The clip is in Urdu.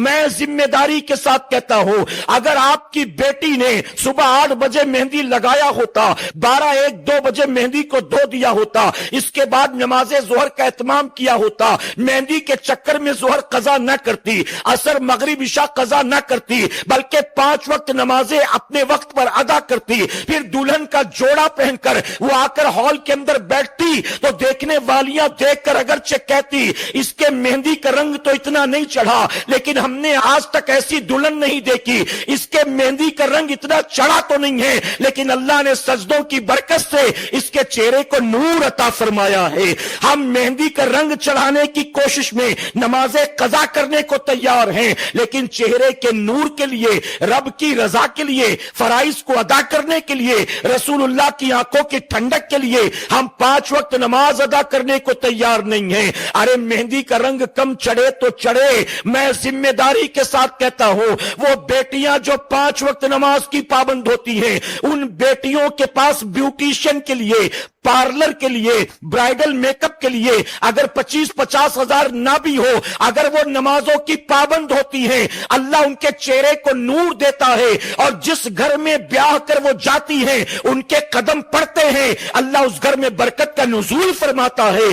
میں ذمہ داری کے ساتھ کہتا ہوں، اگر آپ کی بیٹی نے صبح 8 بجے مہندی لگایا ہوتا، 12 1 2 بجے مہندی کو دھو دیا ہوتا، اس کے بعد نماز ظہر کا اہتمام کیا ہوتا، مہندی کے چکر میں ظہر قضا نہ کرتی، عصر مغرب عشاء قضا نہ کرتی، بلکہ 5 وقت نمازیں اپنے وقت پر ادا کرتی، پھر دلہن کا جوڑا پہن کر وہ آ کر ہال کے اندر بیٹھتی، تو دیکھنے والیاں دیکھ کر اگرچہ کہتی اس کے مہندی کا رنگ تو اتنا نہیں چڑھا، لیکن ہم نے آج تک ایسی دلہن نہیں دیکھی، اس کے مہندی کا رنگ اتنا چڑھا تو نہیں ہے، لیکن اللہ نے سجدوں کی برکت سے اس کے چہرے کو نور عطا فرمایا ہے۔ ہم مہندی کا رنگ چڑھانے کی کوشش میں نمازیں قضا کرنے کو تیار ہیں، لیکن چہرے کے نور کے لیے، رب کی رضا کے لیے، فرائض کو ادا کرنے کے لیے، رسول اللہ کی آنکھوں کی ٹھنڈک کے لیے ہم 5 وقت نماز ادا کرنے کو تیار نہیں ہیں۔ ارے مہندی کا رنگ کم چڑھے تو چڑھے، میں ذمہ داری کے ساتھ کہتا ہوں، وہ بیٹیاں جو 5 وقت نماز کی پابند ہوتی ہیں، ان بیٹیوں کے پاس بیوٹیشین کے لیے، پارلر کے لیے، برائیڈل میک اپ کے لیے اگر 25-50 ہزار نہ بھی ہو، اگر وہ نمازوں کی پابند ہوتی ہیں، اللہ ان کے چہرے کو نور دیتا ہے، اور جس گھر میں بیاہ کر وہ جاتی ہیں، ان کے قدم پڑتے ہیں، اللہ اس گھر میں برکت کا نزول فرماتا ہے۔